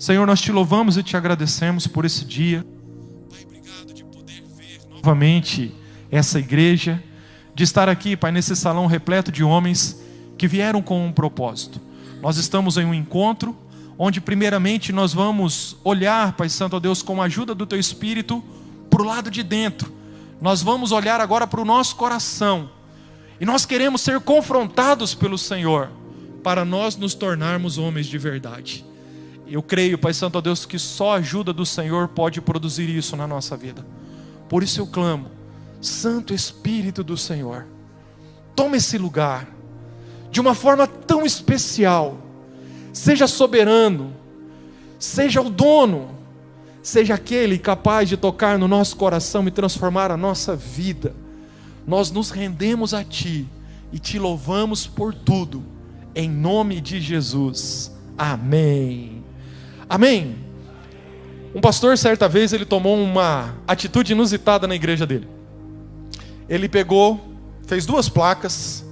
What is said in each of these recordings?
Senhor, nós te louvamos e te agradecemos por esse dia. Pai, obrigado de poder ver novamente essa igreja, de estar aqui, Pai, nesse salão repleto de homens que vieram com um propósito. Nós estamos em um encontro, onde primeiramente nós vamos olhar, Pai Santo, ó Deus, com a ajuda do Teu Espírito, para o lado de dentro. Nós vamos olhar agora para o nosso coração, e nós queremos ser confrontados pelo Senhor, para nós nos tornarmos homens de verdade. Eu creio, Pai Santo, ó Deus, que só a ajuda do Senhor pode produzir isso na nossa vida. Por isso eu clamo, Santo Espírito do Senhor, toma esse lugar, de uma forma tão especial. Seja soberano, seja o dono, seja aquele capaz de tocar no nosso coração e transformar a nossa vida. Nós nos rendemos a Ti e Te louvamos por tudo, em nome de Jesus, amém. Amém. Um pastor, certa vez, ele tomou uma atitude inusitada na igreja dele. Ele pegou, fez 2 placas,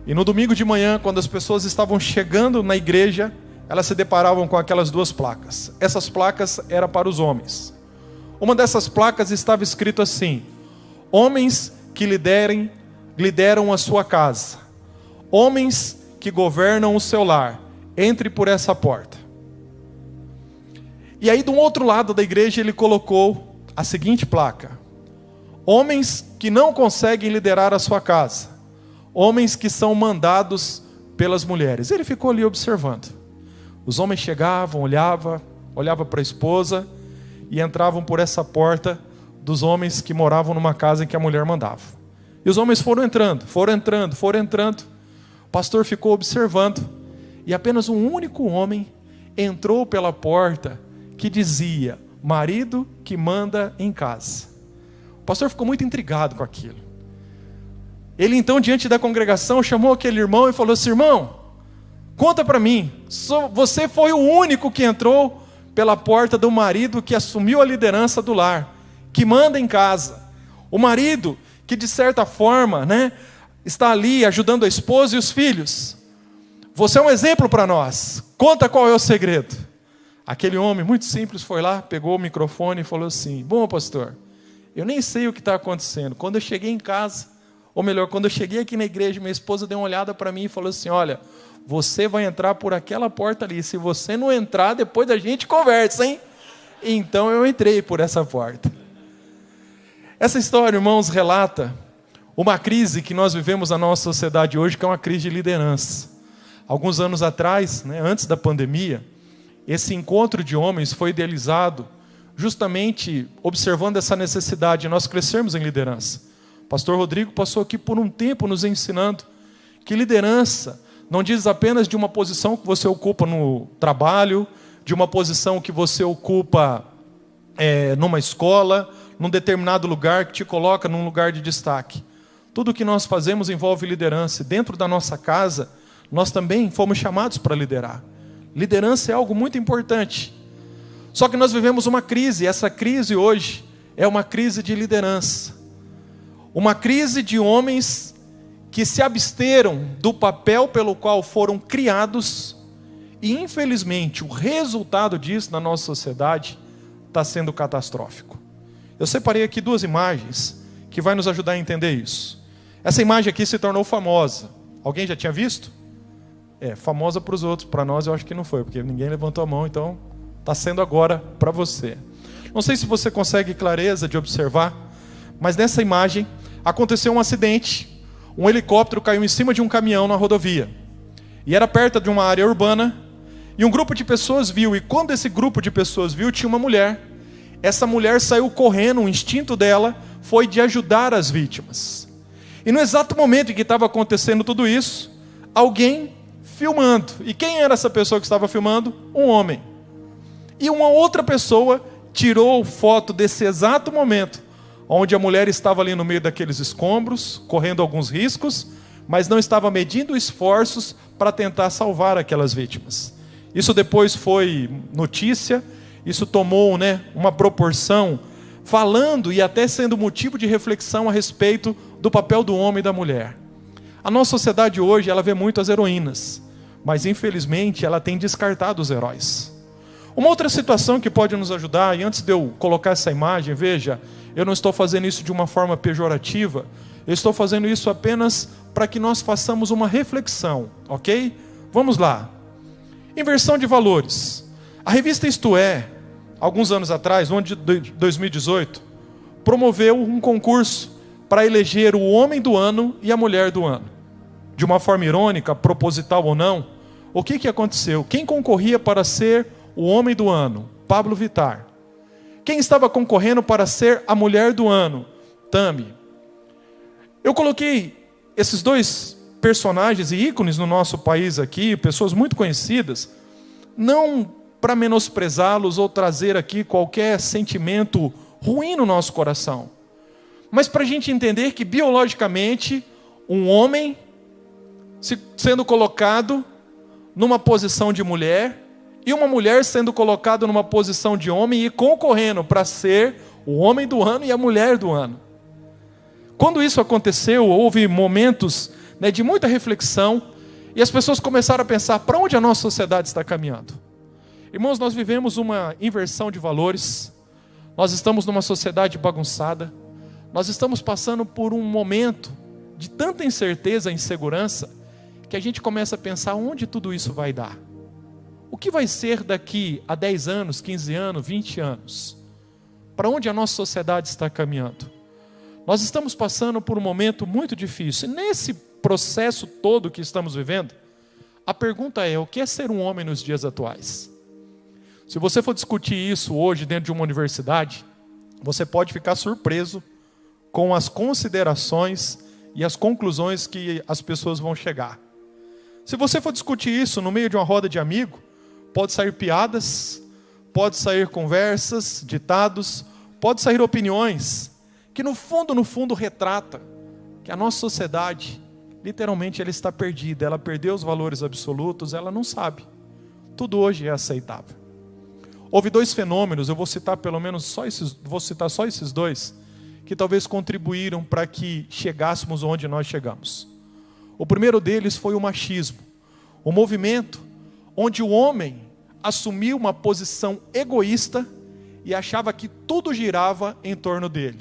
e no domingo de manhã, quando as pessoas estavam chegando na igreja, elas se deparavam com aquelas 2 placas. Essas placas eram para os homens. Uma dessas placas estava escrito assim: homens que lideram a sua casa, homens que governam o seu lar, entre por essa porta. E aí do outro lado da igreja ele colocou a seguinte placa: homens que não conseguem liderar a sua casa, homens que são mandados pelas mulheres. Ele ficou ali observando. Os homens chegavam, olhavam para a esposa e entravam por essa porta dos homens que moravam numa casa em que a mulher mandava. E os homens foram entrando. O pastor ficou observando e apenas um único homem entrou pela porta que dizia: marido que manda em casa. O pastor ficou muito intrigado com aquilo. Ele então, diante da congregação, chamou aquele irmão e falou assim: irmão, conta para mim, você foi o único que entrou pela porta do marido que assumiu a liderança do lar, que manda em casa. O marido que de certa forma, está ali ajudando a esposa e os filhos. Você é um exemplo para nós, conta qual é o segredo. Aquele homem muito simples foi lá, pegou o microfone e falou assim: bom, pastor, eu nem sei o que está acontecendo. Quando eu cheguei em casa, ou melhor, quando eu cheguei aqui na igreja, minha esposa deu uma olhada para mim e falou assim: olha, você vai entrar por aquela porta ali. Se você não entrar, depois a gente conversa, hein? Então eu entrei por essa porta. Essa história, irmãos, relata uma crise que nós vivemos na nossa sociedade hoje, que é uma crise de liderança. Alguns anos atrás, antes da pandemia, esse encontro de homens foi idealizado justamente observando essa necessidade de nós crescermos em liderança. O pastor Rodrigo passou aqui por um tempo nos ensinando que liderança não diz apenas de uma posição que você ocupa no trabalho, de uma posição que você ocupa numa escola, num determinado lugar que te coloca num lugar de destaque. Tudo o que nós fazemos envolve liderança. E dentro da nossa casa, nós também fomos chamados para liderar. Liderança é algo muito importante. Só que nós vivemos uma crise, e essa crise hoje é uma crise de liderança. Uma crise de homens que se absteram do papel pelo qual foram criados, e infelizmente o resultado disso na nossa sociedade está sendo catastrófico. Eu separei aqui 2 imagens que vai nos ajudar a entender isso. Essa imagem aqui se tornou famosa. Alguém já tinha visto? Famosa para os outros, para nós eu acho que não foi, porque ninguém levantou a mão, então está sendo agora para você. Não sei se você consegue clareza de observar, mas nessa imagem aconteceu um acidente. Um helicóptero caiu em cima de um caminhão na rodovia. E era perto de uma área urbana, e um grupo de pessoas viu, e quando esse grupo de pessoas viu, tinha uma mulher. Essa mulher saiu correndo, o instinto dela foi de ajudar as vítimas. E no exato momento em que estava acontecendo tudo isso, alguém filmando. E quem era essa pessoa que estava filmando? Um homem. E uma outra pessoa tirou foto desse exato momento, onde a mulher estava ali no meio daqueles escombros, correndo alguns riscos, mas não estava medindo esforços para tentar salvar aquelas vítimas. Isso depois foi notícia, isso tomou uma proporção, falando e até sendo motivo de reflexão a respeito do papel do homem e da mulher. A nossa sociedade hoje, ela vê muito as heroínas, mas infelizmente ela tem descartado os heróis. Uma outra situação que pode nos ajudar, e antes de eu colocar essa imagem, veja, eu não estou fazendo isso de uma forma pejorativa, eu estou fazendo isso apenas para que nós façamos uma reflexão, ok? Vamos lá. Inversão de valores. A revista Isto É, alguns anos atrás, no ano de 2018, promoveu um concurso para eleger o homem do ano e a mulher do ano. De uma forma irônica, proposital ou não, o que aconteceu? Quem concorria para ser o homem do ano? Pablo Vittar. Quem estava concorrendo para ser a mulher do ano? Tami. Eu coloquei esses dois personagens e ícones no nosso país aqui, pessoas muito conhecidas, não para menosprezá-los ou trazer aqui qualquer sentimento ruim no nosso coração, mas para a gente entender que biologicamente um homem sendo colocado numa posição de mulher e uma mulher sendo colocada numa posição de homem e concorrendo para ser o homem do ano e a mulher do ano. Quando isso aconteceu, houve momentos, né, de muita reflexão, e as pessoas começaram a pensar, para onde a nossa sociedade está caminhando? Irmãos, nós vivemos uma inversão de valores, nós estamos numa sociedade bagunçada, nós estamos passando por um momento de tanta incerteza e insegurança, que a gente começa a pensar onde tudo isso vai dar. O que vai ser daqui a 10 anos, 15 anos, 20 anos? Para onde a nossa sociedade está caminhando? Nós estamos passando por um momento muito difícil. E nesse processo todo que estamos vivendo, a pergunta é, o que é ser um homem nos dias atuais? Se você for discutir isso hoje dentro de uma universidade, você pode ficar surpreso com as considerações e as conclusões que as pessoas vão chegar. Se você for discutir isso no meio de uma roda de amigo, pode sair piadas, pode sair conversas, ditados, pode sair opiniões, que no fundo retrata que a nossa sociedade, literalmente, ela está perdida, ela perdeu os valores absolutos, ela não sabe. Tudo hoje é aceitável. Houve dois fenômenos, eu vou citar só esses dois, que talvez contribuíram para que chegássemos onde nós chegamos. O primeiro deles foi o machismo, um movimento onde o homem assumiu uma posição egoísta e achava que tudo girava em torno dele.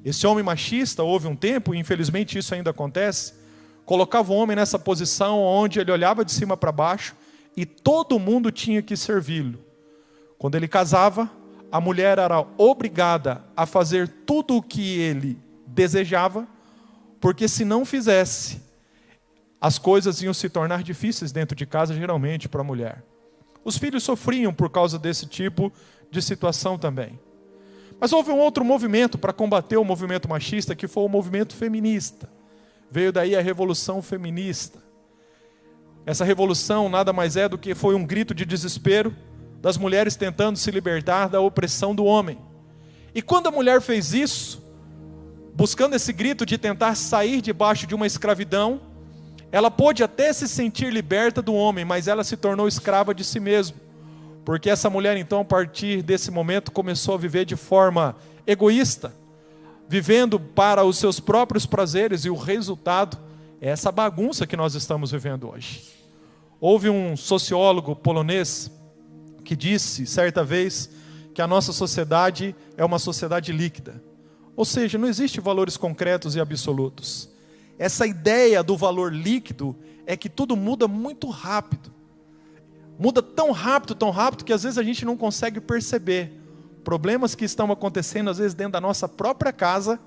Esse homem machista, houve um tempo, e infelizmente isso ainda acontece, colocava o homem nessa posição onde ele olhava de cima para baixo e todo mundo tinha que servi-lo. Quando ele casava, a mulher era obrigada a fazer tudo o que ele desejava, porque se não fizesse, as coisas iam se tornar difíceis dentro de casa, geralmente para a mulher. Os filhos sofriam por causa desse tipo de situação também. Mas houve um outro movimento para combater o movimento machista, que foi o movimento feminista. Veio daí a Revolução Feminista. Essa revolução nada mais é do que foi um grito de desespero das mulheres tentando se libertar da opressão do homem. E quando a mulher fez isso, buscando esse grito de tentar sair debaixo de uma escravidão, ela pôde até se sentir liberta do homem, mas ela se tornou escrava de si mesma. Porque essa mulher, então, a partir desse momento, começou a viver de forma egoísta, vivendo para os seus próprios prazeres, e o resultado é essa bagunça que nós estamos vivendo hoje. Houve um sociólogo polonês que disse, certa vez, que a nossa sociedade é uma sociedade líquida. Ou seja, não existem valores concretos e absolutos. Essa ideia do valor líquido é que tudo muda muito rápido. Muda tão rápido, que às vezes a gente não consegue perceber problemas que estão acontecendo, às vezes dentro da nossa própria casa,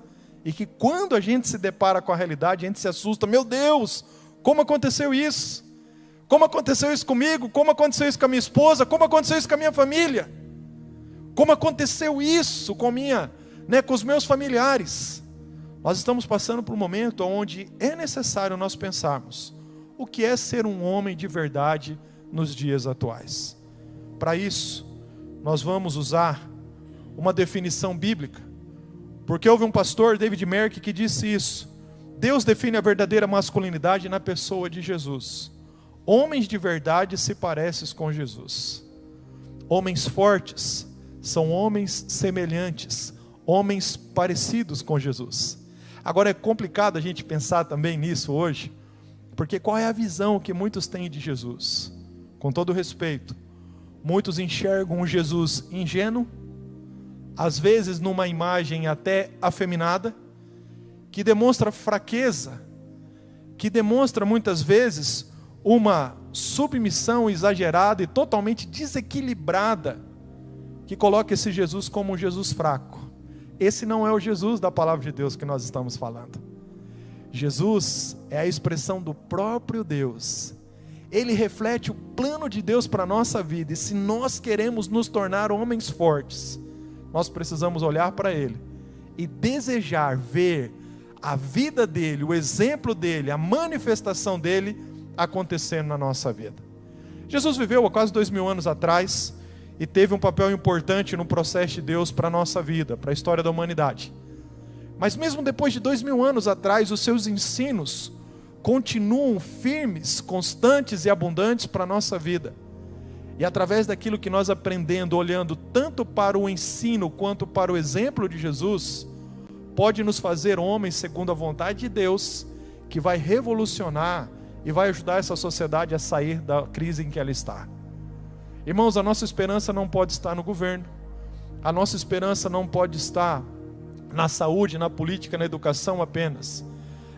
e que quando a gente se depara com a realidade, a gente se assusta. Meu Deus, como aconteceu isso? Como aconteceu isso comigo? Como aconteceu isso com a minha esposa? Como aconteceu isso com a minha família? Como aconteceu isso com os meus familiares? Nós estamos passando por um momento onde é necessário nós pensarmos o que é ser um homem de verdade nos dias atuais. Para isso, nós vamos usar uma definição bíblica, porque houve um pastor, David Merck, que disse isso. Deus define a verdadeira masculinidade na pessoa de Jesus. Homens de verdade se parecem com Jesus. Homens fortes são homens semelhantes, homens parecidos com Jesus. Agora é complicado a gente pensar também nisso hoje, porque qual é a visão que muitos têm de Jesus? Com todo respeito, Muitos enxergam um Jesus ingênuo, às vezes numa imagem até afeminada, que demonstra fraqueza, que demonstra muitas vezes uma submissão exagerada e totalmente desequilibrada, que coloca esse Jesus como um Jesus fraco. Esse não é o Jesus da palavra de Deus que nós estamos falando. Jesus é a expressão do próprio Deus. Ele reflete o plano de Deus para a nossa vida. E se nós queremos nos tornar homens fortes, nós precisamos olhar para Ele e desejar ver a vida dEle, o exemplo dEle, a manifestação dEle acontecendo na nossa vida. Jesus viveu há quase 2000 anos atrás e teve um papel importante no processo de Deus para a nossa vida, para a história da humanidade. Mas mesmo depois de 2000 anos atrás, os seus ensinos continuam firmes, constantes e abundantes para a nossa vida. E através daquilo que nós aprendendo, olhando tanto para o ensino quanto para o exemplo de Jesus, pode nos fazer homens segundo a vontade de Deus, que vai revolucionar e vai ajudar essa sociedade a sair da crise em que ela está. Irmãos, a nossa esperança não pode estar no governo, a nossa esperança não pode estar na saúde, na política, na educação apenas.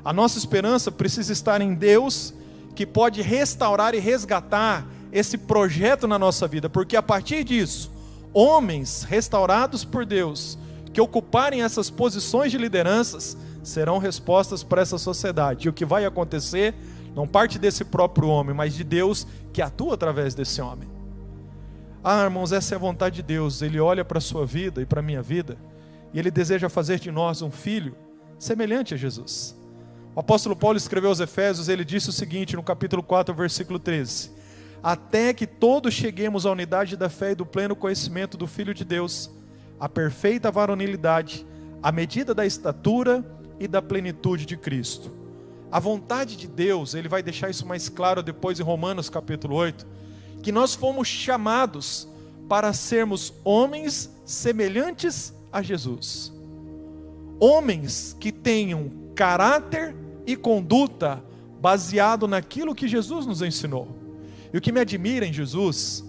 A nossa esperança precisa estar em Deus, que pode restaurar e resgatar esse projeto na nossa vida, porque a partir disso, homens restaurados por Deus, que ocuparem essas posições de lideranças, serão respostas para essa sociedade. E o que vai acontecer não parte desse próprio homem, mas de Deus que atua através desse homem. Irmãos, essa é a vontade de Deus. Ele olha para a sua vida e para a minha vida, e Ele deseja fazer de nós um filho semelhante a Jesus. O apóstolo Paulo escreveu aos Efésios, ele disse o seguinte no capítulo 4, versículo 13: até que todos cheguemos à unidade da fé e do pleno conhecimento do Filho de Deus, a perfeita varonilidade, à medida da estatura e da plenitude de Cristo. A vontade de Deus, Ele vai deixar isso mais claro depois em Romanos capítulo 8, que nós fomos chamados para sermos homens semelhantes a Jesus. Homens que tenham caráter e conduta baseado naquilo que Jesus nos ensinou. E o que me admira em Jesus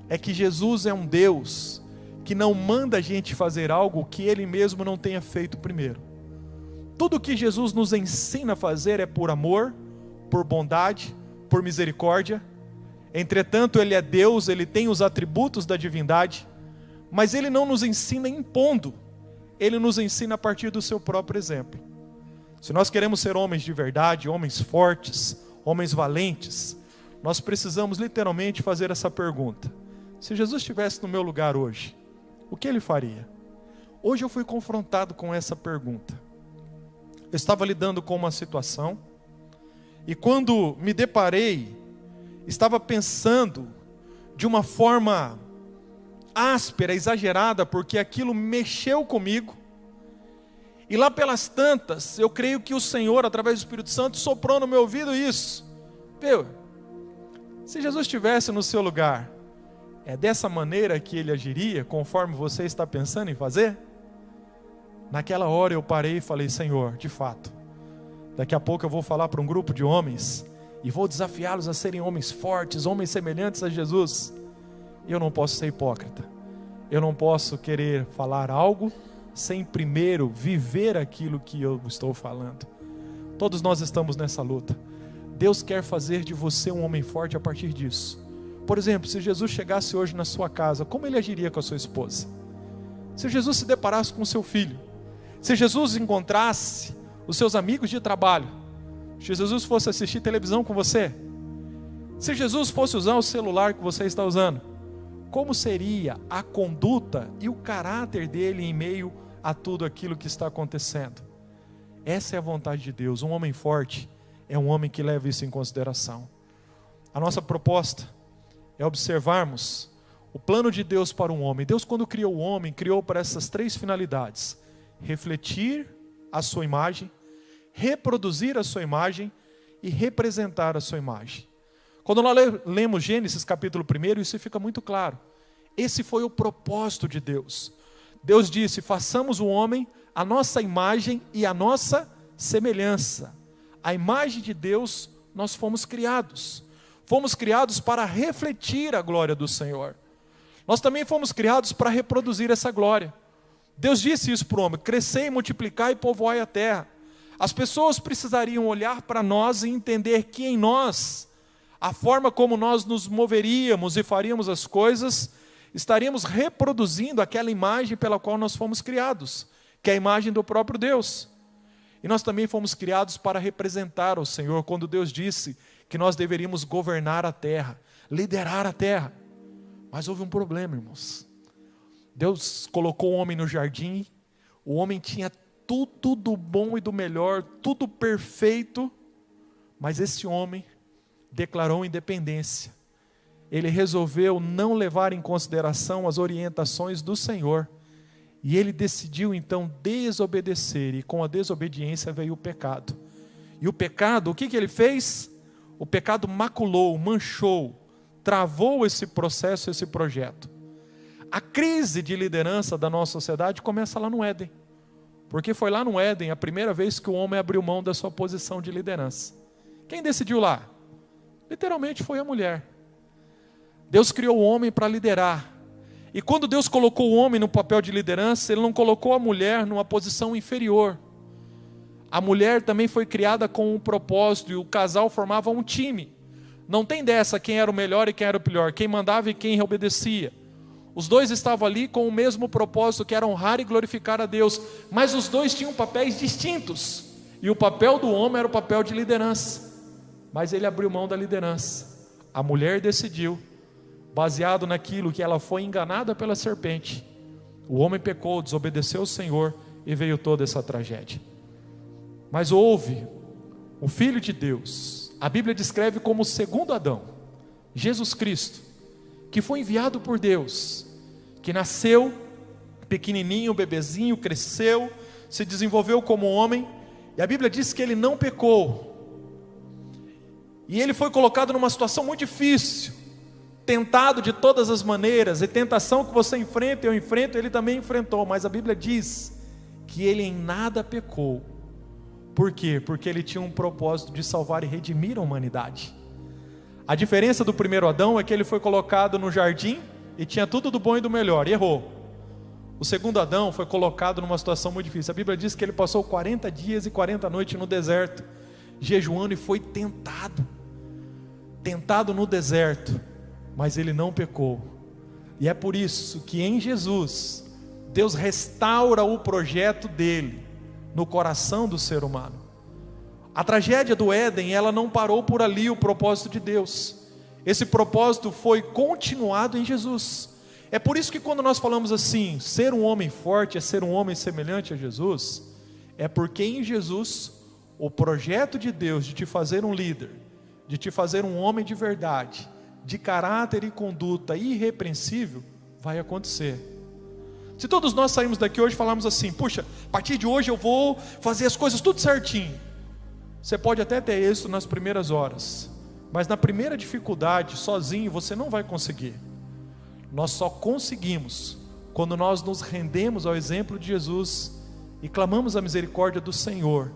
é que Jesus é um Deus que não manda a gente fazer algo que Ele mesmo não tenha feito primeiro. Tudo que Jesus nos ensina a fazer é por amor, por bondade, por misericórdia. Entretanto, Ele é Deus, Ele tem os atributos da divindade, mas Ele não nos ensina impondo, Ele nos ensina a partir do seu próprio exemplo. Se nós queremos ser homens de verdade, homens fortes, homens valentes, nós precisamos literalmente fazer essa pergunta: se Jesus estivesse no meu lugar hoje, o que Ele faria? Hoje eu fui confrontado com essa pergunta. Eu estava lidando com uma situação, e quando me deparei, estava pensando de uma forma áspera, exagerada, porque aquilo mexeu comigo. E lá pelas tantas, eu creio que o Senhor, através do Espírito Santo, soprou no meu ouvido isso. Viu? Se Jesus estivesse no seu lugar, é dessa maneira que Ele agiria, conforme você está pensando em fazer? Naquela hora eu parei e falei: Senhor, de fato, daqui a pouco eu vou falar para um grupo de homens, e vou desafiá-los a serem homens fortes, homens semelhantes a Jesus. E eu não posso ser hipócrita. Eu não posso querer falar algo sem primeiro viver aquilo que eu estou falando. Todos nós estamos nessa luta. Deus quer fazer de você um homem forte a partir disso. Por exemplo, se Jesus chegasse hoje na sua casa, como Ele agiria com a sua esposa? Se Jesus se deparasse com o seu filho, se Jesus encontrasse os seus amigos de trabalho, se Jesus fosse assistir televisão com você, se Jesus fosse usar o celular que você está usando, como seria a conduta e o caráter dele em meio a tudo aquilo que está acontecendo? Essa é a vontade de Deus. Um homem forte é um homem que leva isso em consideração. A nossa proposta é observarmos o plano de Deus para um homem. Deus, quando criou o homem, criou para essas 3 finalidades: refletir a sua imagem, reproduzir a sua imagem e representar a sua imagem. Quando nós lemos Gênesis capítulo 1, isso fica muito claro. Esse foi o propósito de Deus. Deus disse: façamos o homem a nossa imagem e a nossa semelhança. A imagem de Deus nós fomos criados. Fomos criados para refletir a glória do Senhor. Nós também fomos criados para reproduzir essa glória. Deus disse isso para o homem: crescei, multiplicai e povoai a terra. As pessoas precisariam olhar para nós e entender que em nós, a forma como nós nos moveríamos e faríamos as coisas, estaríamos reproduzindo aquela imagem pela qual nós fomos criados, que é a imagem do próprio Deus. E nós também fomos criados para representar o Senhor, quando Deus disse que nós deveríamos governar a terra, liderar a terra. Mas houve um problema, irmãos. Deus colocou o homem no jardim, o homem tinha tudo do bom e do melhor, tudo perfeito, mas esse homem declarou independência. Ele resolveu não levar em consideração as orientações do Senhor, e ele decidiu então desobedecer, e com a desobediência veio o pecado. E o pecado, o que ele fez? O pecado maculou, manchou, travou esse processo, esse projeto. A crise de liderança da nossa sociedade começa lá no Éden, porque foi lá no Éden a primeira vez que o homem abriu mão da sua posição de liderança. Quem decidiu lá? Literalmente foi a mulher. Deus criou o homem para liderar, e quando Deus colocou o homem no papel de liderança, Ele não colocou a mulher numa posição inferior. A mulher também foi criada com um propósito, e o casal formava um time. Não tem dessa quem era o melhor e quem era o pior, quem mandava e quem obedecia. Os dois estavam ali com o mesmo propósito, que era honrar e glorificar a Deus, mas os dois tinham papéis distintos, e o papel do homem era o papel de liderança, mas ele abriu mão da liderança. A mulher decidiu, baseado naquilo que ela foi enganada pela serpente. O homem pecou, desobedeceu o Senhor, e veio toda essa tragédia. Mas houve o Filho de Deus, a Bíblia descreve como o segundo Adão, Jesus Cristo, que foi enviado por Deus, que nasceu pequenininho, bebezinho, cresceu, se desenvolveu como homem, e a Bíblia diz que ele não pecou, e ele foi colocado numa situação muito difícil, tentado de todas as maneiras, e tentação que você enfrenta, eu enfrento, ele também enfrentou, mas a Bíblia diz que ele em nada pecou. Por quê? Porque ele tinha um propósito de salvar e redimir a humanidade. A diferença do primeiro Adão é que ele foi colocado no jardim e tinha tudo do bom e do melhor, e errou. O segundo Adão foi colocado numa situação muito difícil. A Bíblia diz que ele passou 40 dias e 40 noites no deserto, jejuando, e foi tentado no deserto, mas ele não pecou. E é por isso que em Jesus, Deus restaura o projeto dele no coração do ser humano. A tragédia do Éden, ela não parou por ali, o propósito de Deus. Esse propósito foi continuado em Jesus. É por isso que quando nós falamos assim, ser um homem forte é ser um homem semelhante a Jesus, é porque em Jesus, o projeto de Deus de te fazer um líder, de te fazer um homem de verdade, de caráter e conduta irrepreensível, vai acontecer. Se todos nós saímos daqui hoje e falarmos assim, puxa, a partir de hoje eu vou fazer as coisas tudo certinho, você pode até ter êxito nas primeiras horas, mas na primeira dificuldade, sozinho, você não vai conseguir. Nós só conseguimos quando nós nos rendemos ao exemplo de Jesus e clamamos a misericórdia do Senhor,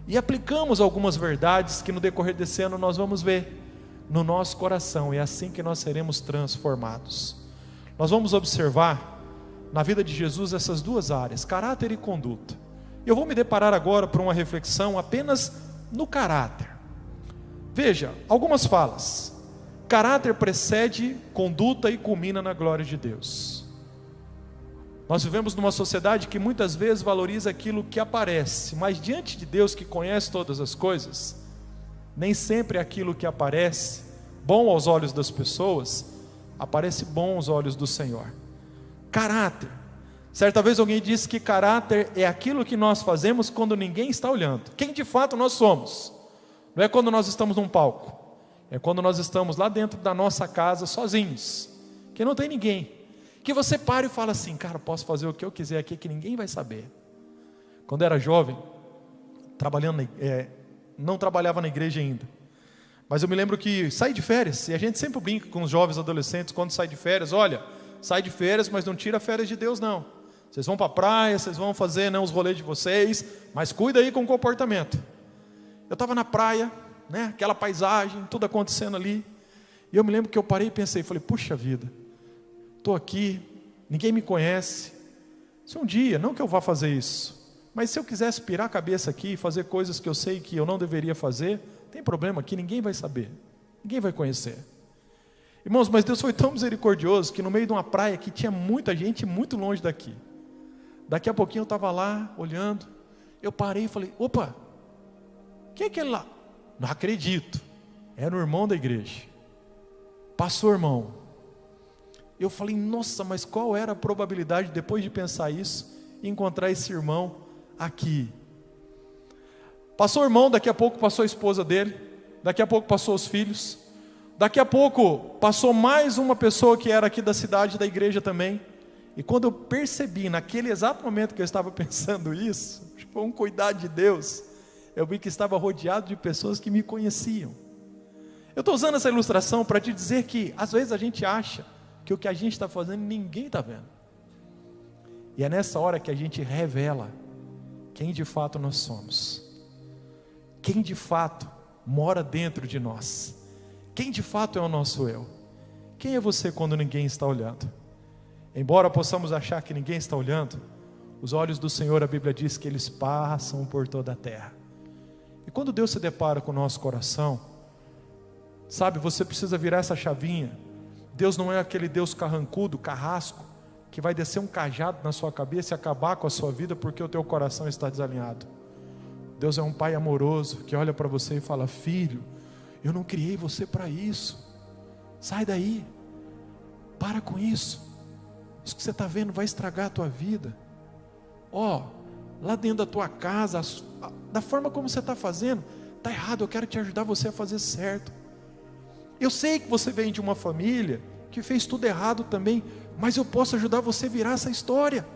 e aplicamos algumas verdades que no decorrer desse ano nós vamos ver no nosso coração. É assim que nós seremos transformados. Nós vamos observar na vida de Jesus essas duas áreas, caráter e conduta. Eu vou me deparar agora por uma reflexão apenas no caráter. Veja, algumas falas. Caráter precede conduta e culmina na glória de Deus. Nós vivemos numa sociedade que muitas vezes valoriza aquilo que aparece, mas diante de Deus, que conhece todas as coisas, nem sempre aquilo que aparece, bom aos olhos das pessoas, aparece bom aos olhos do Senhor. Caráter. Certa vez alguém disse que caráter é aquilo que nós fazemos quando ninguém está olhando. Quem de fato nós somos. Não é quando nós estamos num palco, é quando nós estamos lá dentro da nossa casa sozinhos, que não tem ninguém, que você para e fala assim, cara, posso fazer o que eu quiser aqui que ninguém vai saber. Quando eu era jovem, não trabalhava na igreja ainda, mas eu me lembro que saí de férias, e a gente sempre brinca com os jovens adolescentes quando sai de férias, olha, sai de férias, mas não tira férias de Deus não. Vocês vão para a praia, vocês vão fazer os rolês de vocês, mas cuida aí com o comportamento. Eu estava na praia, aquela paisagem, tudo acontecendo ali, e eu me lembro que eu parei e pensei, falei, puxa vida, estou aqui, ninguém me conhece. Se um dia, não que eu vá fazer isso, mas se eu quisesse pirar a cabeça aqui e fazer coisas que eu sei que eu não deveria fazer, tem problema que ninguém vai saber, ninguém vai conhecer. Irmãos, mas Deus foi tão misericordioso que no meio de uma praia que tinha muita gente muito longe daqui, daqui a pouquinho eu estava lá olhando, eu parei e falei, opa, quem é aquele lá? Não acredito, era o irmão da igreja. Passou, irmão. Eu falei, nossa, mas qual era a probabilidade, depois de pensar isso, encontrar esse irmão aqui? Passou o irmão, daqui a pouco passou a esposa dele, daqui a pouco passou os filhos, daqui a pouco passou mais uma pessoa que era aqui da cidade, da igreja também. E quando eu percebi, naquele exato momento que eu estava pensando isso, foi um cuidado de Deus, eu vi que estava rodeado de pessoas que me conheciam. Eu estou usando essa ilustração para te dizer que às vezes a gente acha que o que a gente está fazendo ninguém está vendo. E é nessa hora que a gente revela quem de fato nós somos, quem de fato mora dentro de nós, quem de fato é o nosso eu. Quem é você quando ninguém está olhando? Embora possamos achar que ninguém está olhando, os olhos do Senhor, a Bíblia diz que eles passam por toda a terra. E quando Deus se depara com o nosso coração, sabe, você precisa virar essa chavinha. Deus não é aquele Deus carrancudo, carrasco, que vai descer um cajado na sua cabeça e acabar com a sua vida porque o teu coração está desalinhado. Deus é um pai amoroso que olha para você e fala, filho, eu não criei você para isso, sai daí, para com isso, isso que você está vendo vai estragar a tua vida. Lá dentro da tua casa, da forma como você está fazendo, está errado, eu quero te ajudar você a fazer certo. Eu sei que você vem de uma família que fez tudo errado também, mas eu posso ajudar você a virar essa história.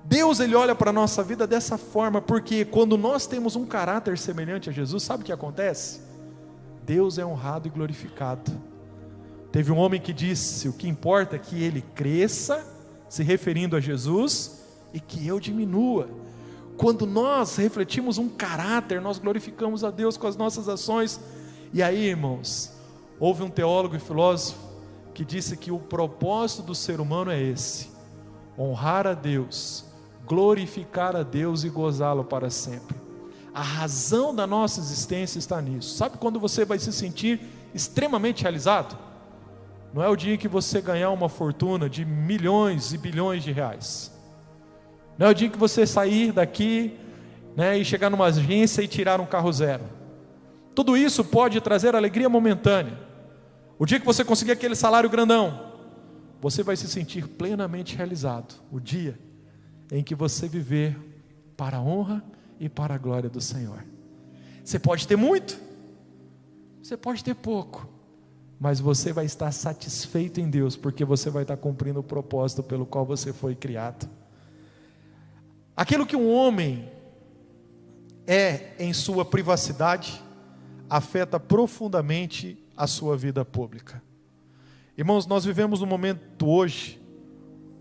Deus, Ele olha para a nossa vida dessa forma, porque quando nós temos um caráter semelhante a Jesus, sabe o que acontece? Deus é honrado e glorificado. Teve um homem que disse, o que importa é que ele cresça, se referindo a Jesus, e que eu diminua. Quando nós refletimos um caráter, nós glorificamos a Deus com as nossas ações. E aí, irmãos, houve um teólogo e filósofo que disse que o propósito do ser humano é esse: honrar a Deus, glorificar a Deus e gozá-lo para sempre. A razão da nossa existência está nisso. Sabe quando você vai se sentir extremamente realizado? Não é o dia que você ganhar uma fortuna de milhões e bilhões de reais. Não é o dia que você sair daqui, e chegar numa agência e tirar um carro zero. Tudo isso pode trazer alegria momentânea. O dia que você conseguir aquele salário grandão, você vai se sentir plenamente realizado. O dia em que você viver para a honra e para a glória do Senhor. Você pode ter muito, você pode ter pouco, mas você vai estar satisfeito em Deus, porque você vai estar cumprindo o propósito pelo qual você foi criado. Aquilo que um homem é em sua privacidade, afeta profundamente a sua vida pública. Irmãos, nós vivemos um momento hoje,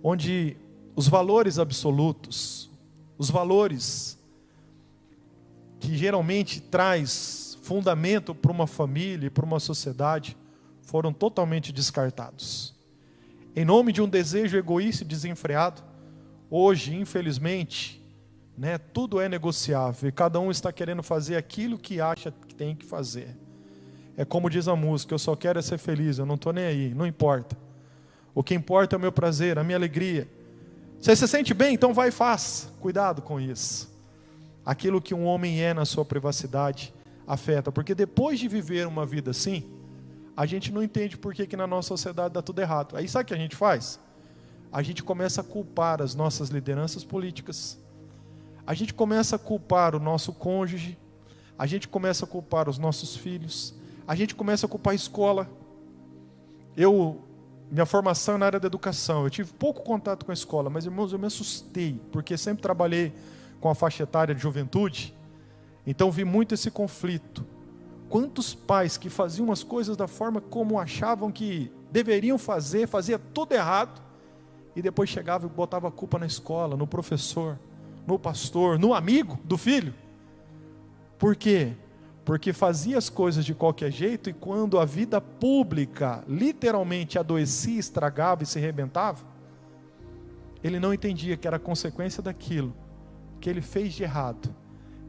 onde os valores absolutos, os valores que geralmente traz fundamento para uma família e para uma sociedade, foram totalmente descartados. Em nome de um desejo egoísta e desenfreado, hoje, infelizmente, tudo é negociável, e cada um está querendo fazer aquilo que acha que tem que fazer. É como diz a música, eu só quero é ser feliz, eu não estou nem aí, não importa. O que importa é o meu prazer, a minha alegria. Você se sente bem? Então vai e faz. Cuidado com isso. Aquilo que um homem é na sua privacidade afeta, porque depois de viver uma vida assim, a gente não entende por que na nossa sociedade dá tudo errado. Aí sabe o que a gente faz? A gente começa a culpar as nossas lideranças políticas, a gente começa a culpar o nosso cônjuge, a gente começa a culpar os nossos filhos, a gente começa a culpar a escola. Minha formação é na área da educação, eu tive pouco contato com a escola, mas irmãos, eu me assustei, porque sempre trabalhei com a faixa etária de juventude, então vi muito esse conflito. Quantos pais que faziam as coisas da forma como achavam que deveriam fazer, fazia tudo errado, e depois chegava e botava a culpa na escola, no professor, no pastor, no amigo do filho. Por quê? porque fazia as coisas de qualquer jeito, e quando a vida pública literalmente adoecia, estragava e se rebentava, ele não entendia que era consequência daquilo que ele fez de errado,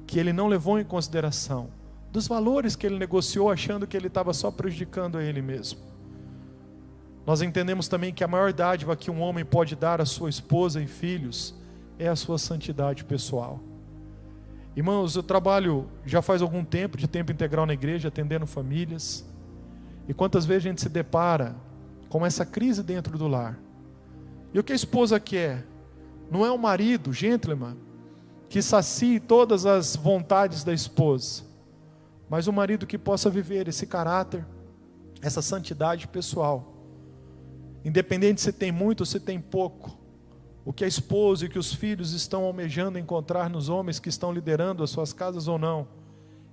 que ele não levou em consideração, dos valores que ele negociou achando que ele estava só prejudicando a ele mesmo. Nós entendemos também que a maior dádiva que um homem pode dar à sua esposa e filhos é a sua santidade pessoal. Irmãos, eu trabalho já faz algum tempo, de tempo integral na igreja, atendendo famílias, e quantas vezes a gente se depara com essa crise dentro do lar. E o que a esposa quer? Não é o marido, gentleman, que sacie todas as vontades da esposa, mas um marido que possa viver esse caráter, essa santidade pessoal. Independente se tem muito ou se tem pouco, o que a esposa e que os filhos estão almejando encontrar nos homens que estão liderando as suas casas ou não,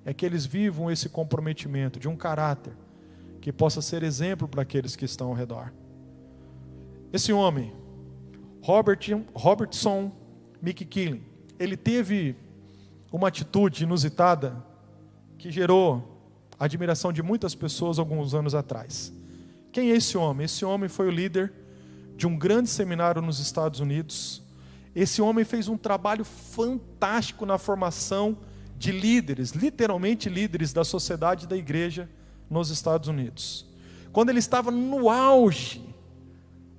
é que eles vivam esse comprometimento de um caráter que possa ser exemplo para aqueles que estão ao redor. Esse homem, Robertson McKinley, ele teve uma atitude inusitada que gerou a admiração de muitas pessoas alguns anos atrás. Quem é esse homem? Esse homem foi o líder de um grande seminário nos Estados Unidos. Esse homem fez um trabalho fantástico na formação de líderes, literalmente líderes da sociedade e da igreja nos Estados Unidos. Quando ele estava no auge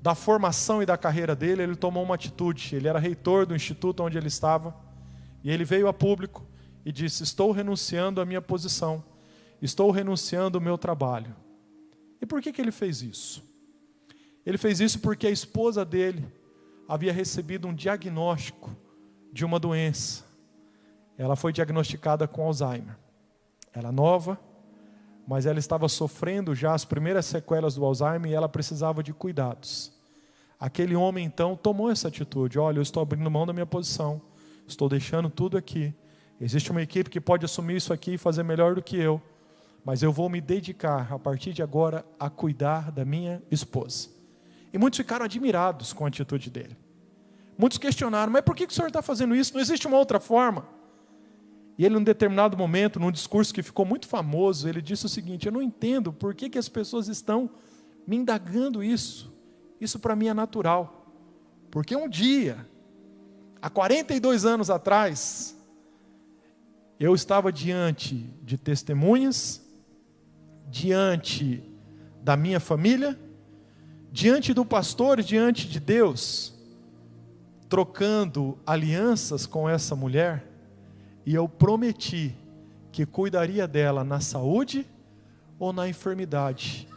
da formação e da carreira dele, ele tomou uma atitude. Ele era reitor do instituto onde ele estava, e ele veio a público e disse: estou renunciando à minha posição, estou renunciando ao meu trabalho. E por que ele fez isso? Ele fez isso porque a esposa dele havia recebido um diagnóstico de uma doença. Ela foi diagnosticada com Alzheimer. Ela é nova, mas ela estava sofrendo já as primeiras sequelas do Alzheimer e ela precisava de cuidados. Aquele homem então tomou essa atitude: olha, eu estou abrindo mão da minha posição, estou deixando tudo aqui. Existe uma equipe que pode assumir isso aqui e fazer melhor do que eu, mas eu vou me dedicar a partir de agora a cuidar da minha esposa. E muitos ficaram admirados com a atitude dele. Muitos questionaram: mas por que o senhor está fazendo isso? Não existe uma outra forma? E ele, num determinado momento, num discurso que ficou muito famoso, ele disse o seguinte: eu não entendo por que as pessoas estão me indagando isso. Isso para mim é natural. Porque um dia, há 42 anos atrás, eu estava diante de testemunhas, diante da minha família, diante do pastor, diante de Deus, trocando alianças com essa mulher, e eu prometi que cuidaria dela na saúde ou na enfermidade.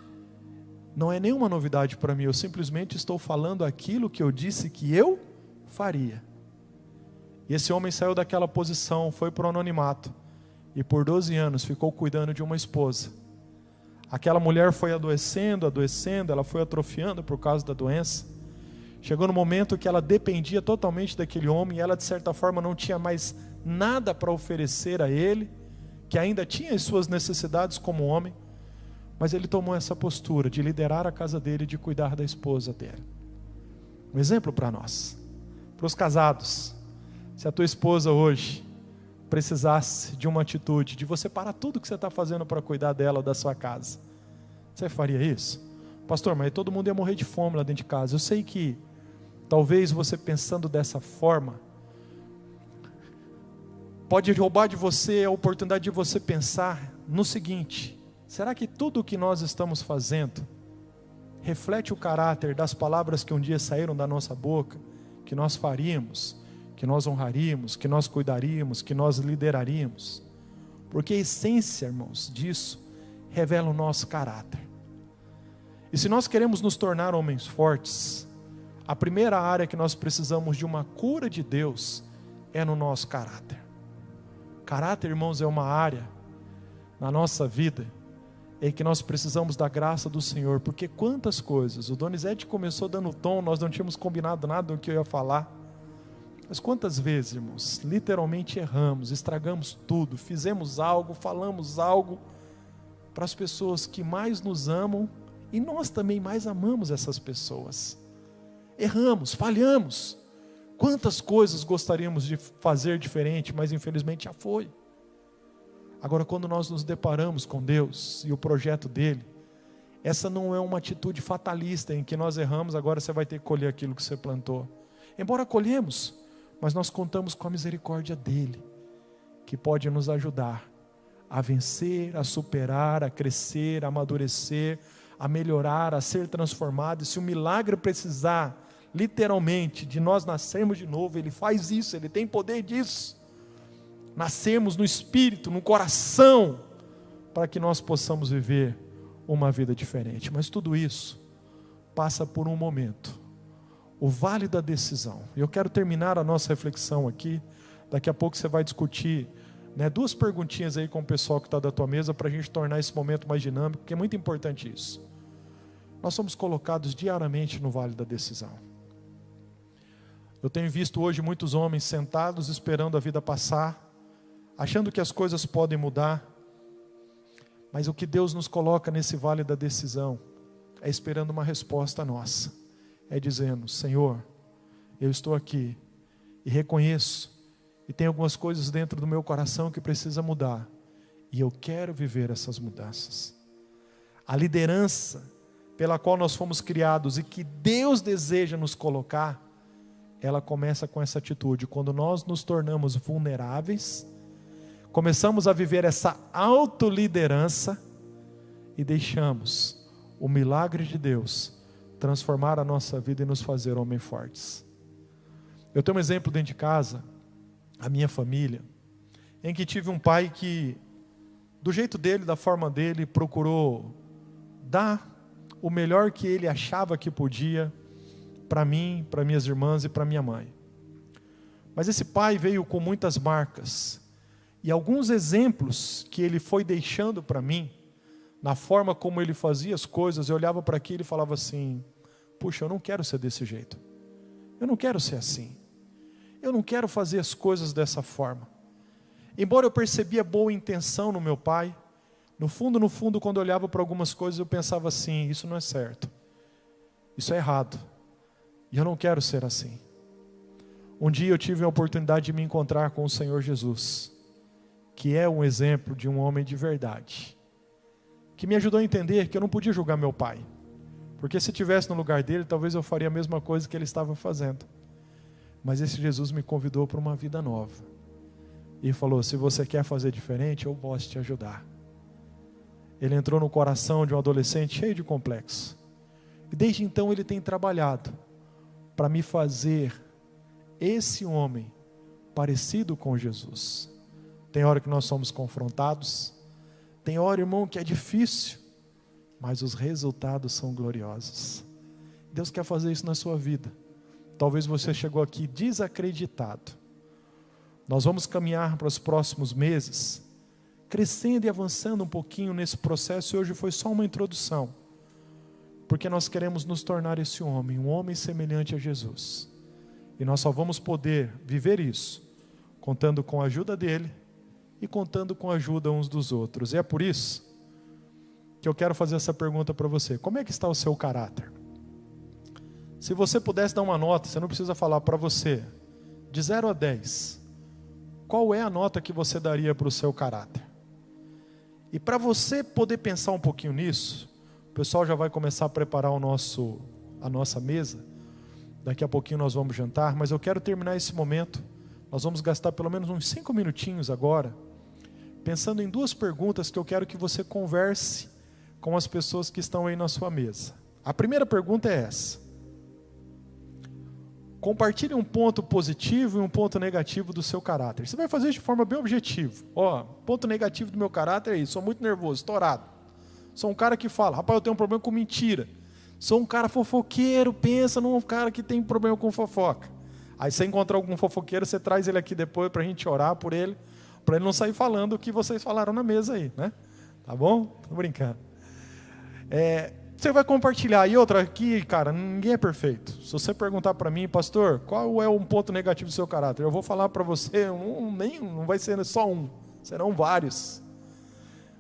Não é nenhuma novidade para mim, eu simplesmente estou falando aquilo que eu disse que eu faria. E esse homem saiu daquela posição, foi para o anonimato, e por 12 anos ficou cuidando de uma esposa. Aquela mulher foi adoecendo, ela foi atrofiando por causa da doença. Chegou no momento que ela dependia totalmente daquele homem, e ela de certa forma não tinha mais nada para oferecer a ele, que ainda tinha as suas necessidades como homem, mas ele tomou essa postura de liderar a casa dele, de cuidar da esposa dele. Um exemplo para nós, para os casados. Se a tua esposa hoje precisasse de uma atitude, de você parar tudo que você está fazendo para cuidar dela ou da sua casa, você faria isso? Pastor, mas todo mundo ia morrer de fome lá dentro de casa. Eu sei que talvez você pensando dessa forma pode roubar de você a oportunidade de você pensar no seguinte: será que tudo o que nós estamos fazendo reflete o caráter das palavras que um dia saíram da nossa boca, que nós faríamos, que nós honraríamos, que nós cuidaríamos, que nós lideraríamos? Porque a essência, irmãos, disso revela o nosso caráter. E se nós queremos nos tornar homens fortes, a primeira área que nós precisamos de uma cura de Deus é no nosso caráter. Caráter, irmãos, é uma área na nossa vida em que nós precisamos da graça do Senhor, porque quantas coisas, o Donizete começou dando o tom, nós não tínhamos combinado nada do que eu ia falar, mas quantas vezes, irmãos, literalmente erramos, estragamos tudo, fizemos algo, falamos algo para as pessoas que mais nos amam, e nós também mais amamos essas pessoas. Erramos, falhamos. Quantas coisas gostaríamos de fazer diferente, mas infelizmente já foi. Agora, quando nós nos deparamos com Deus e o projeto dele, essa não é uma atitude fatalista em que nós erramos, agora você vai ter que colher aquilo que você plantou. Embora colhemos, mas nós contamos com a misericórdia dele, que pode nos ajudar a vencer, a superar, a crescer, a amadurecer, a melhorar, a ser transformado. E se o milagre precisar, literalmente, de nós nascermos de novo, ele faz isso, ele tem poder disso. Nascermos no espírito, no coração, para que nós possamos viver uma vida diferente. Mas tudo isso passa por um momento, o vale da decisão. E eu quero terminar a nossa reflexão aqui. Daqui a pouco você vai discutir, duas perguntinhas aí com o pessoal que está da tua mesa, para a gente tornar esse momento mais dinâmico, porque é muito importante isso. Nós somos colocados diariamente no vale da decisão. Eu tenho visto hoje muitos homens sentados esperando a vida passar, achando que as coisas podem mudar, mas o que Deus nos coloca nesse vale da decisão é esperando uma resposta nossa, é dizendo: Senhor, eu estou aqui e reconheço, e tem algumas coisas dentro do meu coração que precisa mudar, e eu quero viver essas mudanças. A liderança pela qual nós fomos criados e que Deus deseja nos colocar, ela começa com essa atitude. Quando nós nos tornamos vulneráveis, começamos a viver essa autoliderança e deixamos o milagre de Deus transformar a nossa vida e nos fazer homens fortes. Eu tenho um exemplo dentro de casa, a minha família, em que tive um pai que, do jeito dele, da forma dele, procurou dar o melhor que ele achava que podia para mim, para minhas irmãs e para minha mãe. Mas esse pai veio com muitas marcas, e alguns exemplos que ele foi deixando para mim, na forma como ele fazia as coisas, eu olhava para aquilo e falava assim: puxa, eu não quero ser desse jeito, eu não quero ser assim, eu não quero fazer as coisas dessa forma. Embora eu percebia boa intenção no meu pai, no fundo, quando eu olhava para algumas coisas, eu pensava assim: isso não é certo, isso é errado, e eu não quero ser assim. Um dia eu tive a oportunidade de me encontrar com o Senhor Jesus, que é um exemplo de um homem de verdade, que me ajudou a entender que eu não podia julgar meu pai, porque se estivesse no lugar dele, talvez eu faria a mesma coisa que ele estava fazendo. Mas esse Jesus me convidou para uma vida nova, e falou: se você quer fazer diferente, eu posso te ajudar. Ele entrou no coração de um adolescente cheio de complexo, e desde então ele tem trabalhado para me fazer esse homem parecido com Jesus. Tem hora que nós somos confrontados, tem hora, irmão, que é difícil, mas os resultados são gloriosos. Deus quer fazer isso na sua vida. Talvez você chegou aqui desacreditado. Nós vamos caminhar para os próximos meses, crescendo e avançando um pouquinho nesse processo, e hoje foi só uma introdução, porque nós queremos nos tornar esse homem, um homem semelhante a Jesus, e nós só vamos poder viver isso contando com a ajuda dele e contando com a ajuda uns dos outros. E é por isso que eu quero fazer essa pergunta para você: como é que está o seu caráter? Se você pudesse dar uma nota, você não precisa falar para você, de 0 a 10, qual é a nota que você daria para o seu caráter? E para você poder pensar um pouquinho nisso, o pessoal já vai começar a preparar a nossa mesa. Daqui a pouquinho nós vamos jantar, mas eu quero terminar esse momento. Nós vamos gastar pelo menos uns 5 minutinhos agora, pensando em duas perguntas que eu quero que você converse com as pessoas que estão aí na sua mesa. A primeira pergunta é essa: compartilhe um ponto positivo e um ponto negativo do seu caráter. Você vai fazer isso de forma bem objetiva. Ponto negativo do meu caráter é isso: sou muito nervoso, estourado. Sou um cara que fala: rapaz, eu tenho um problema com mentira. Sou um cara fofoqueiro, pensa num cara que tem problema com fofoca. Aí você encontra algum fofoqueiro, você traz ele aqui depois para a gente orar por ele, para ele não sair falando o que vocês falaram na mesa aí, né? Tá bom? Tô brincando. Você vai compartilhar. E outra aqui, cara, ninguém é perfeito. Se você perguntar para mim: pastor, qual é um ponto negativo do seu caráter? Eu vou falar para você, não vai ser só um, serão vários.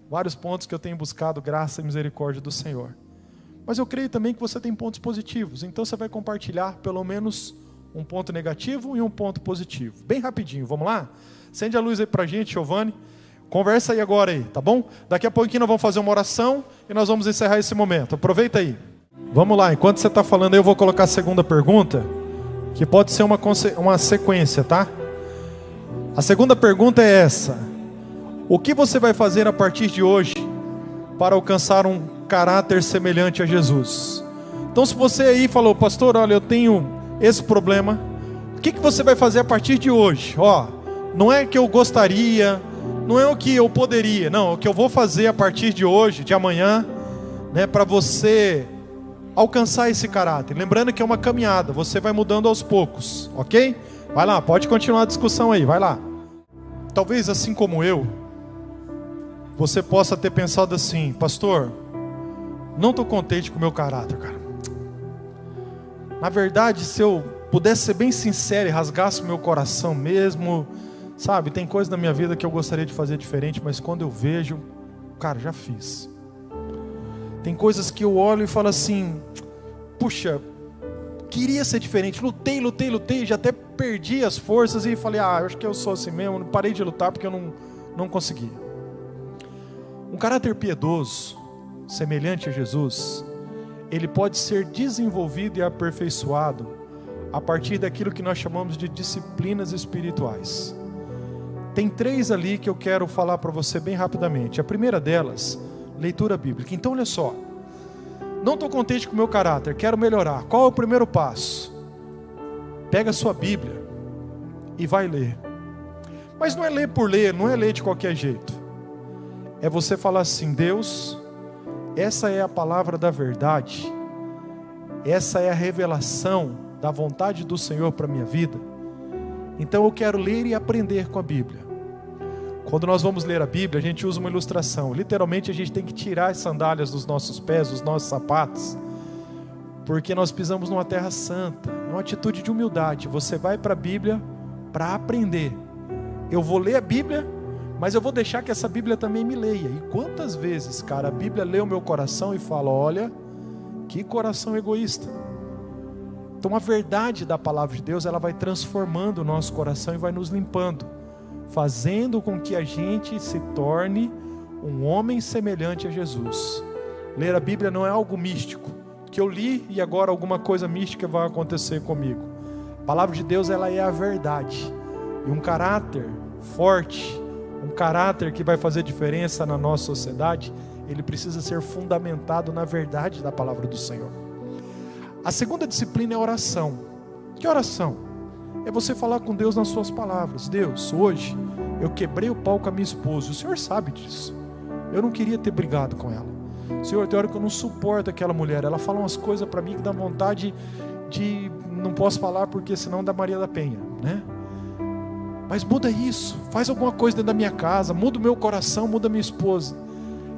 Vários pontos que eu tenho buscado graça e misericórdia do Senhor. Mas eu creio também que você tem pontos positivos. Então você vai compartilhar pelo menos um ponto negativo e um ponto positivo. Bem rapidinho, vamos lá? Acende a luz aí para a gente, Giovanni. Conversa aí agora aí, tá bom? Daqui a pouquinho nós vamos fazer uma oração e nós vamos encerrar esse momento. Aproveita aí. Vamos lá, enquanto você está falando aí, eu vou colocar a segunda pergunta, que pode ser uma sequência, tá? A segunda pergunta é essa: o que você vai fazer a partir de hoje para alcançar um caráter semelhante a Jesus? Então, se você aí falou, pastor, olha, eu tenho esse problema, o que você vai fazer a partir de hoje? Ó, não é que eu gostaria, não é o que eu poderia, não, o que eu vou fazer a partir de hoje, de amanhã, né, para você alcançar esse caráter. Lembrando que é uma caminhada, você vai mudando aos poucos, ok? Vai lá, pode continuar a discussão aí, vai lá. Talvez assim como eu, você possa ter pensado assim, pastor, não estou contente com o meu caráter, cara. Na verdade, se eu pudesse ser bem sincero e rasgasse o meu coração mesmo, sabe, tem coisas na minha vida que eu gostaria de fazer diferente, mas quando eu vejo, cara, já fiz. Tem coisas que eu olho e falo assim, puxa, queria ser diferente, lutei, já até perdi as forças e falei, eu acho que eu sou assim mesmo, parei de lutar porque eu não consegui. Um caráter piedoso, semelhante a Jesus, ele pode ser desenvolvido e aperfeiçoado a partir daquilo que nós chamamos de disciplinas espirituais. Tem 3 ali que eu quero falar para você bem rapidamente. A primeira delas, leitura bíblica. Então olha só, não estou contente com o meu caráter, quero melhorar. Qual é o primeiro passo? Pega a sua Bíblia e vai ler. Mas não é ler por ler, não é ler de qualquer jeito. É você falar assim, Deus, essa é a palavra da verdade, essa é a revelação da vontade do Senhor para a minha vida. Então eu quero ler e aprender com a Bíblia. Quando nós vamos ler a Bíblia, a gente usa uma ilustração. Literalmente a gente tem que tirar as sandálias dos nossos pés, dos nossos sapatos, porque nós pisamos numa terra santa. É uma atitude de humildade. Você vai para a Bíblia para aprender. Eu vou ler a Bíblia, mas eu vou deixar que essa Bíblia também me leia. E quantas vezes, cara, a Bíblia lê o meu coração e fala, olha, que coração egoísta. Então a verdade da palavra de Deus, ela vai transformando o nosso coração e vai nos limpando, fazendo com que a gente se torne um homem semelhante a Jesus. Ler a Bíblia não é algo místico, que eu li e agora alguma coisa mística vai acontecer comigo. A palavra de Deus, ela é a verdade. E um caráter forte, um caráter que vai fazer diferença na nossa sociedade, ele precisa ser fundamentado na verdade da palavra do Senhor. A segunda disciplina é oração. Que oração? É você falar com Deus nas suas palavras. Deus, hoje eu quebrei o pau com a minha esposa, o Senhor sabe disso. Eu não queria ter brigado com ela. Senhor, tem hora que eu não suporto aquela mulher, ela fala umas coisas para mim que dá vontade de... não posso falar porque senão dá Maria da Penha, né? Mas muda isso, faz alguma coisa dentro da minha casa, muda o meu coração, muda a minha esposa.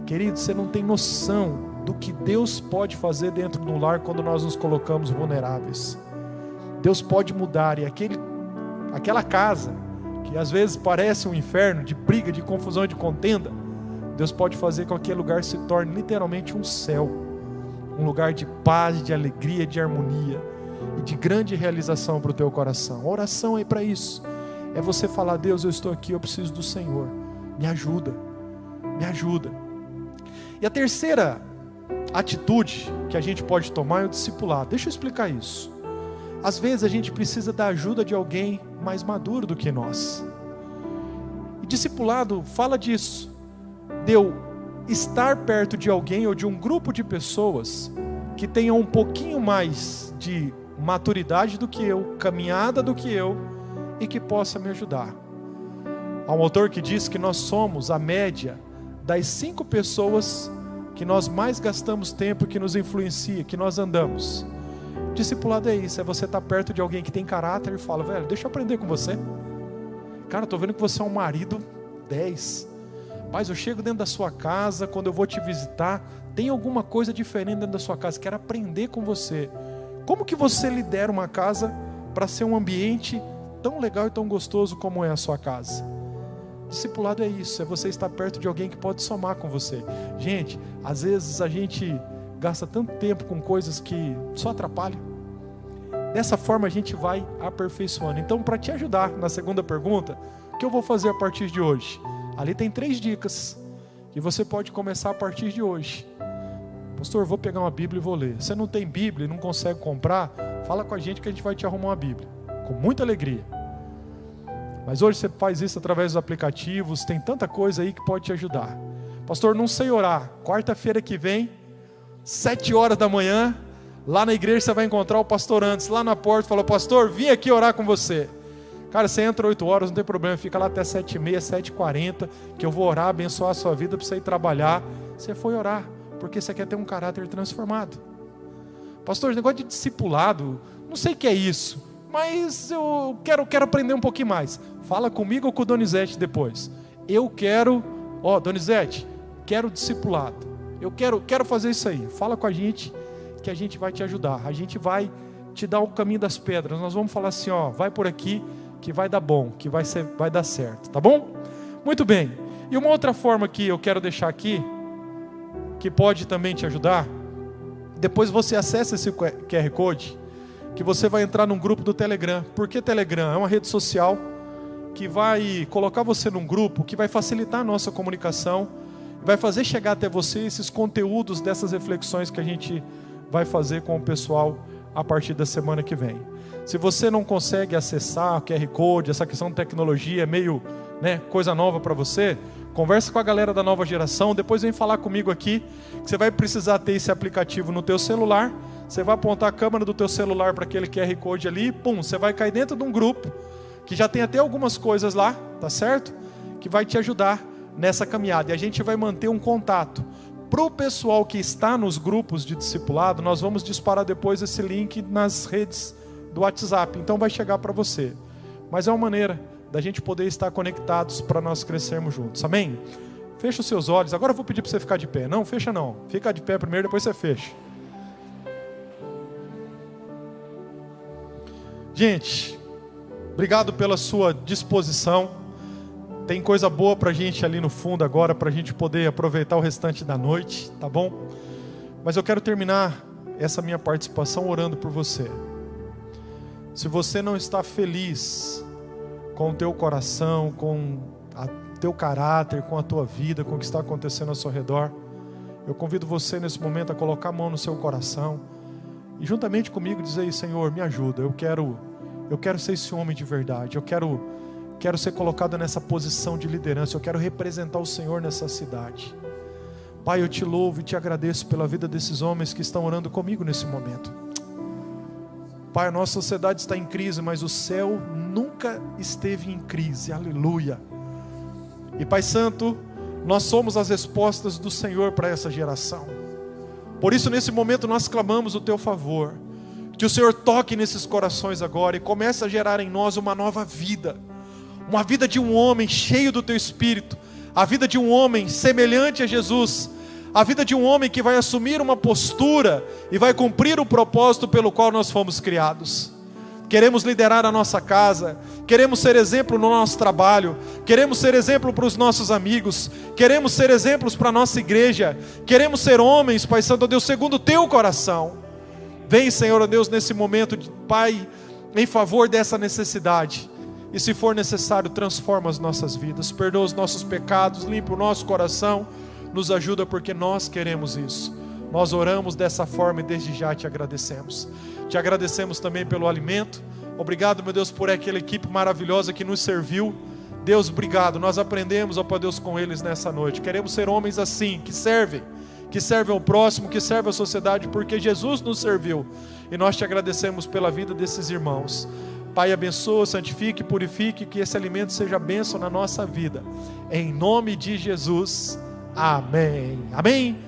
Querido, você não tem noção do que Deus pode fazer dentro do lar quando nós nos colocamos vulneráveis. Deus pode mudar, e aquela casa, que às vezes parece um inferno, de briga, de confusão, de contenda, Deus pode fazer com que aquele lugar se torne literalmente um céu, um lugar de paz, de alegria, de harmonia, e de grande realização para o teu coração. A oração é para isso. É você falar, Deus, eu estou aqui, eu preciso do Senhor. Me ajuda. Me ajuda. E a terceira atitude que a gente pode tomar é o discipulado. Deixa eu explicar isso. Às vezes a gente precisa da ajuda de alguém mais maduro do que nós. E discipulado fala disso. De eu estar perto de alguém ou de um grupo de pessoas que tenham um pouquinho mais de maturidade do que eu, caminhada do que eu, e que possa me ajudar. Há um autor que diz que nós somos a média das 5 pessoas que nós mais gastamos tempo, que nos influencia, que nós andamos. Discipulado é isso, é você estar perto de alguém que tem caráter e fala, velho, deixa eu aprender com você. Cara, estou vendo que você é um marido 10. Mas eu chego dentro da sua casa, quando eu vou te visitar, tem alguma coisa diferente dentro da sua casa, quero aprender com você. Como que você lidera uma casa para ser um ambiente tão legal e tão gostoso como é a sua casa? Discipulado é isso, é você estar perto de alguém que pode somar com você. Gente, às vezes a gente gasta tanto tempo com coisas que só atrapalham. Dessa forma a gente vai aperfeiçoando. Então, para te ajudar na segunda pergunta, o que eu vou fazer a partir de hoje? Ali tem 3 dicas que você pode começar a partir de hoje. Pastor, vou pegar uma Bíblia e vou ler. Você não tem Bíblia e não consegue comprar? Fala com a gente que a gente vai te arrumar uma Bíblia. Com muita alegria. Mas hoje você faz isso através dos aplicativos. Tem tanta coisa aí que pode te ajudar. Pastor, não sei orar. Quarta-feira que vem, 7 horas da manhã, lá na igreja você vai encontrar o pastor antes, lá na porta, falou: pastor, vim aqui orar com você. Cara, você entra 8 horas, não tem problema, fica lá até 7h30, 7h40, que eu vou orar, abençoar a sua vida para você ir trabalhar. Você foi orar, porque você quer ter um caráter transformado. Pastor, esse negócio de discipulado, não sei o que é isso, mas eu quero aprender um pouquinho mais. Fala comigo ou com o Donizete depois. Eu quero, Donizete, quero discipulado. Eu quero fazer isso aí. Fala com a gente, que a gente vai te ajudar. A gente vai te dar o caminho das pedras. Nós vamos falar assim, vai por aqui, que vai dar bom, que vai dar certo, tá bom? Muito bem. E uma outra forma que eu quero deixar aqui, que pode também te ajudar, depois você acessa esse QR Code, que você vai entrar num grupo do Telegram. Por que Telegram? É uma rede social que vai colocar você num grupo, que vai facilitar a nossa comunicação, vai fazer chegar até você esses conteúdos dessas reflexões que a gente vai fazer com o pessoal a partir da semana que vem. Se você não consegue acessar o QR Code, essa questão de tecnologia é meio coisa nova para você, conversa com a galera da nova geração, depois vem falar comigo aqui, que você vai precisar ter esse aplicativo no teu celular, você vai apontar a câmera do teu celular para aquele QR Code ali, você vai cair dentro de um grupo, que já tem até algumas coisas lá, tá certo? Que vai te ajudar nessa caminhada, e a gente vai manter um contato. Para o pessoal que está nos grupos de discipulado, nós vamos disparar depois esse link nas redes do WhatsApp, então vai chegar para você. Mas é uma maneira da gente poder estar conectados para nós crescermos juntos, amém? Fecha os seus olhos, agora eu vou pedir para você ficar de pé. Não, fecha não, fica de pé primeiro, depois você fecha. Gente, obrigado pela sua disposição. Tem coisa boa para a gente ali no fundo agora, para a gente poder aproveitar o restante da noite, tá bom? Mas eu quero terminar essa minha participação orando por você. Se você não está feliz com o teu coração, com o teu caráter, com a tua vida, com o que está acontecendo ao seu redor, eu convido você nesse momento a colocar a mão no seu coração e juntamente comigo dizer: Senhor, me ajuda, eu quero ser esse homem de verdade, eu quero ser colocado nessa posição de liderança, eu quero representar o Senhor nessa cidade. Pai, eu te louvo e te agradeço pela vida desses homens que estão orando comigo nesse momento. Pai, a nossa sociedade está em crise, mas o céu nunca esteve em crise, aleluia. E Pai Santo, nós somos as respostas do Senhor para essa geração. Por isso nesse momento nós clamamos o teu favor, que o Senhor toque nesses corações agora e comece a gerar em nós uma nova vida, uma vida de um homem cheio do teu Espírito, a vida de um homem semelhante a Jesus, a vida de um homem que vai assumir uma postura e vai cumprir o propósito pelo qual nós fomos criados. Queremos liderar a nossa casa, queremos ser exemplo no nosso trabalho, queremos ser exemplo para os nossos amigos, queremos ser exemplos para a nossa igreja, queremos ser homens, Pai Santo, Deus, segundo o teu coração. Vem, Senhor, Deus, nesse momento, Pai, em favor dessa necessidade. E se for necessário, transforma as nossas vidas, perdoa os nossos pecados, limpa o nosso coração, nos ajuda porque nós queremos isso. Nós oramos dessa forma e desde já te agradecemos. Te agradecemos também pelo alimento. Obrigado, meu Deus, por aquela equipe maravilhosa que nos serviu. Deus, obrigado. Nós aprendemos, ó Pai Deus, com eles nessa noite. Queremos ser homens assim, que servem ao próximo, que servem à sociedade, porque Jesus nos serviu. E nós te agradecemos pela vida desses irmãos. Pai, abençoa, santifique, purifique, que esse alimento seja bênção na nossa vida. Em nome de Jesus. Amém. Amém.